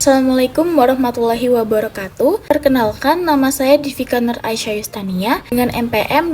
Assalamualaikum warahmatullahi wabarakatuh. Perkenalkan, nama saya Divika Nur Aisyah Yustania dengan NPM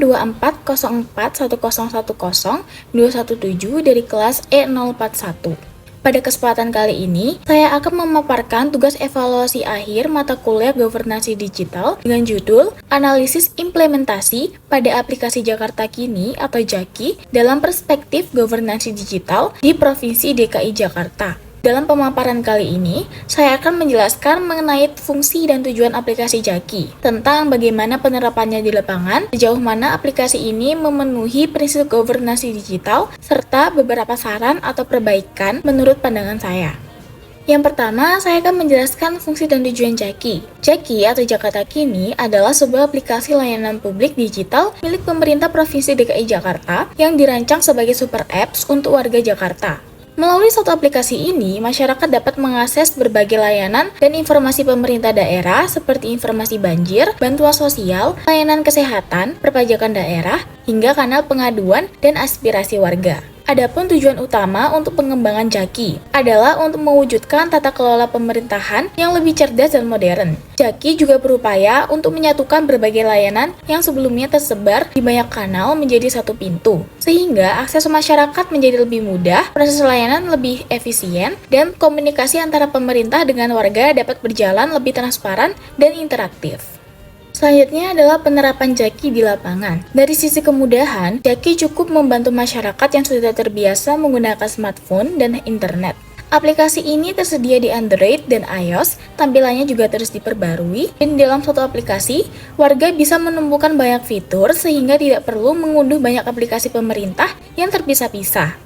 240410100217 dari kelas E041. Pada kesempatan kali ini, saya akan memaparkan tugas evaluasi akhir mata kuliah Governance Digital dengan judul Analisis Implementasi pada Aplikasi Jakarta Kini atau JAKI dalam Perspektif Governance Digital di Provinsi DKI Jakarta. Dalam pemaparan kali ini, saya akan menjelaskan mengenai fungsi dan tujuan aplikasi JAKI, tentang bagaimana penerapannya di lapangan, sejauh mana aplikasi ini memenuhi prinsip governance digital, serta beberapa saran atau perbaikan menurut pandangan saya. Yang pertama, saya akan menjelaskan fungsi dan tujuan JAKI. JAKI atau Jakarta Kini adalah sebuah aplikasi layanan publik digital milik pemerintah Provinsi DKI Jakarta yang dirancang sebagai super apps untuk warga Jakarta. Melalui suatu aplikasi ini, masyarakat dapat mengakses berbagai layanan dan informasi pemerintah daerah seperti informasi banjir, bantuan sosial, layanan kesehatan, perpajakan daerah, hingga kanal pengaduan dan aspirasi warga. Adapun tujuan utama untuk pengembangan JAKI adalah untuk mewujudkan tata kelola pemerintahan yang lebih cerdas dan modern. JAKI juga berupaya untuk menyatukan berbagai layanan yang sebelumnya tersebar di banyak kanal menjadi satu pintu, sehingga akses masyarakat menjadi lebih mudah, proses layanan lebih efisien, dan komunikasi antara pemerintah dengan warga dapat berjalan lebih transparan dan interaktif. Selanjutnya adalah penerapan JAKI di lapangan. Dari sisi kemudahan, JAKI cukup membantu masyarakat yang sudah terbiasa menggunakan smartphone dan internet. Aplikasi ini tersedia di Android dan iOS, tampilannya juga terus diperbarui, dan dalam suatu aplikasi, warga bisa menemukan banyak fitur sehingga tidak perlu mengunduh banyak aplikasi pemerintah yang terpisah-pisah.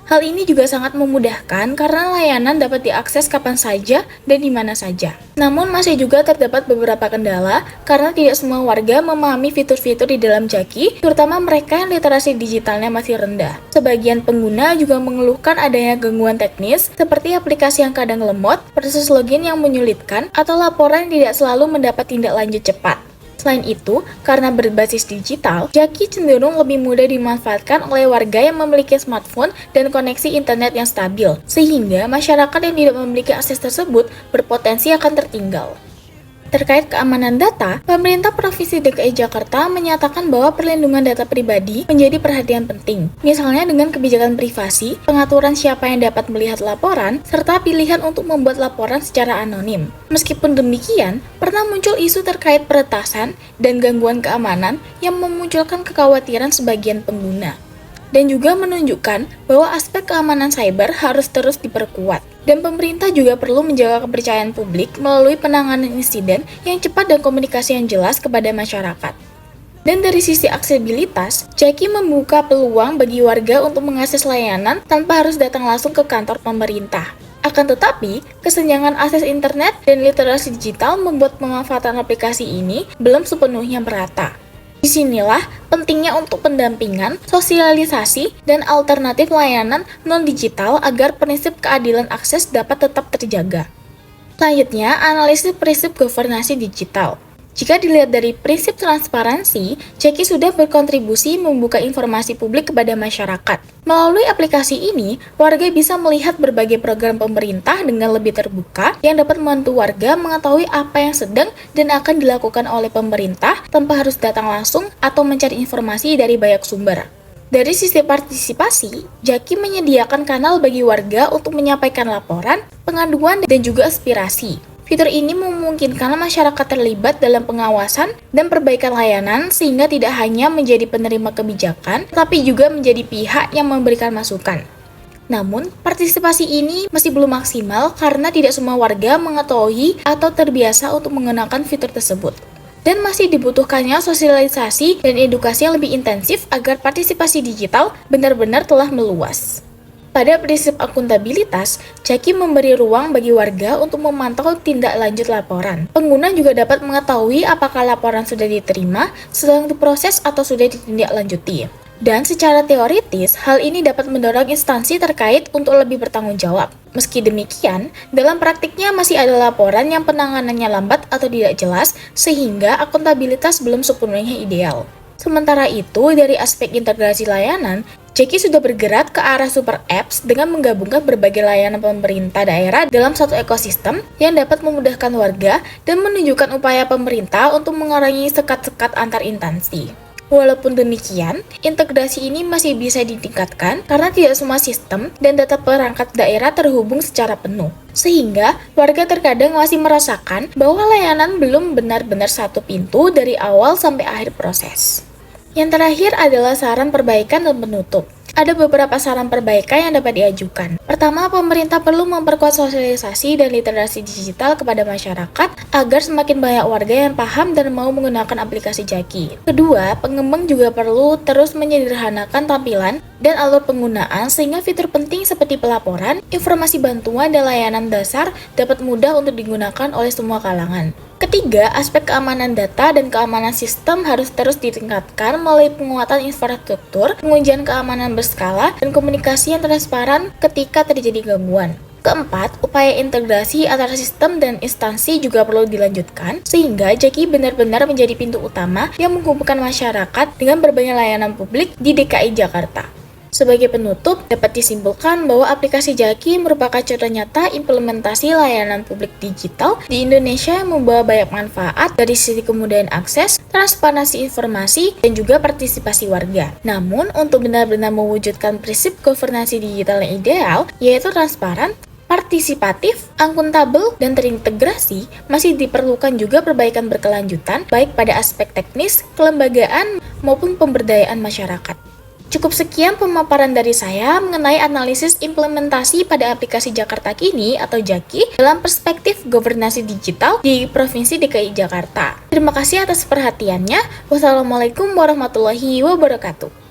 Hal ini juga sangat memudahkan karena layanan dapat diakses kapan saja dan di mana saja. Namun masih juga terdapat beberapa kendala karena tidak semua warga memahami fitur-fitur di dalam JAKI, terutama mereka yang literasi digitalnya masih rendah. Sebagian pengguna juga mengeluhkan adanya gangguan teknis seperti aplikasi yang kadang lemot, proses login yang menyulitkan, atau laporan yang tidak selalu mendapat tindak lanjut cepat. Selain itu, karena berbasis digital, JAKI cenderung lebih mudah dimanfaatkan oleh warga yang memiliki smartphone dan koneksi internet yang stabil, sehingga masyarakat yang tidak memiliki akses tersebut berpotensi akan tertinggal. Terkait keamanan data, pemerintah Provinsi DKI Jakarta menyatakan bahwa perlindungan data pribadi menjadi perhatian penting, misalnya dengan kebijakan privasi, pengaturan siapa yang dapat melihat laporan, serta pilihan untuk membuat laporan secara anonim. Meskipun demikian, pernah muncul isu terkait peretasan dan gangguan keamanan yang memunculkan kekhawatiran sebagian pengguna, dan juga menunjukkan bahwa aspek keamanan cyber harus terus diperkuat. Dan pemerintah juga perlu menjaga kepercayaan publik melalui penanganan insiden yang cepat dan komunikasi yang jelas kepada masyarakat. Dan dari sisi aksesibilitas, JAKI membuka peluang bagi warga untuk mengakses layanan tanpa harus datang langsung ke kantor pemerintah. Akan tetapi, kesenjangan akses internet dan literasi digital membuat pemanfaatan aplikasi ini belum sepenuhnya merata. Disinilah pentingnya untuk pendampingan, sosialisasi, dan alternatif layanan non-digital agar prinsip keadilan akses dapat tetap terjaga. Selanjutnya, analisis prinsip governance digital. Jika dilihat dari prinsip transparansi, JAKI sudah berkontribusi membuka informasi publik kepada masyarakat. Melalui aplikasi ini, warga bisa melihat berbagai program pemerintah dengan lebih terbuka yang dapat membantu warga mengetahui apa yang sedang dan akan dilakukan oleh pemerintah tanpa harus datang langsung atau mencari informasi dari banyak sumber. Dari sisi partisipasi, JAKI menyediakan kanal bagi warga untuk menyampaikan laporan, pengaduan, dan juga aspirasi. Fitur ini memungkinkan masyarakat terlibat dalam pengawasan dan perbaikan layanan sehingga tidak hanya menjadi penerima kebijakan, tapi juga menjadi pihak yang memberikan masukan. Namun, partisipasi ini masih belum maksimal karena tidak semua warga mengetahui atau terbiasa untuk menggunakan fitur tersebut. Dan masih dibutuhkannya sosialisasi dan edukasi yang lebih intensif agar partisipasi digital benar-benar telah meluas. Pada prinsip akuntabilitas, JAKI memberi ruang bagi warga untuk memantau tindak lanjut laporan. Pengguna juga dapat mengetahui apakah laporan sudah diterima, sedang diproses, atau sudah ditindaklanjuti. Dan secara teoritis, hal ini dapat mendorong instansi terkait untuk lebih bertanggung jawab. Meski demikian, dalam praktiknya masih ada laporan yang penanganannya lambat atau tidak jelas, sehingga akuntabilitas belum sepenuhnya ideal. Sementara itu, dari aspek integrasi layanan, Jaki sudah bergerak ke arah super apps dengan menggabungkan berbagai layanan pemerintah daerah dalam satu ekosistem yang dapat memudahkan warga dan menunjukkan upaya pemerintah untuk mengurangi sekat-sekat antar instansi. Walaupun demikian, integrasi ini masih bisa ditingkatkan karena tidak semua sistem dan data perangkat daerah terhubung secara penuh. Sehingga, warga terkadang masih merasakan bahwa layanan belum benar-benar satu pintu dari awal sampai akhir proses. Yang terakhir adalah saran perbaikan dan penutup. Ada beberapa saran perbaikan yang dapat diajukan. Pertama, pemerintah perlu memperkuat sosialisasi dan literasi digital kepada masyarakat agar semakin banyak warga yang paham dan mau menggunakan aplikasi Jaki. Kedua, pengembang juga perlu terus menyederhanakan tampilan dan alur penggunaan sehingga fitur penting seperti pelaporan, informasi bantuan, dan layanan dasar dapat mudah untuk digunakan oleh semua kalangan. Ketiga, aspek keamanan data dan keamanan sistem harus terus ditingkatkan melalui penguatan infrastruktur, pengujian keamanan berskala, dan komunikasi yang transparan ketika terjadi gangguan. Keempat, upaya integrasi antara sistem dan instansi juga perlu dilanjutkan, sehingga Jaki benar-benar menjadi pintu utama yang menghubungkan masyarakat dengan berbagai layanan publik di DKI Jakarta. Sebagai penutup, dapat disimpulkan bahwa aplikasi Jaki merupakan contoh nyata implementasi layanan publik digital di Indonesia yang membawa banyak manfaat dari sisi kemudahan akses, transparansi informasi, dan juga partisipasi warga. Namun, untuk benar-benar mewujudkan prinsip governansi digital yang ideal, yaitu transparan, partisipatif, akuntabel, dan terintegrasi, masih diperlukan juga perbaikan berkelanjutan baik pada aspek teknis, kelembagaan, maupun pemberdayaan masyarakat. Cukup sekian pemaparan dari saya mengenai analisis implementasi pada aplikasi Jakarta Kini atau Jaki dalam perspektif governansi digital di Provinsi DKI Jakarta. Terima kasih atas perhatiannya. Wassalamualaikum warahmatullahi wabarakatuh.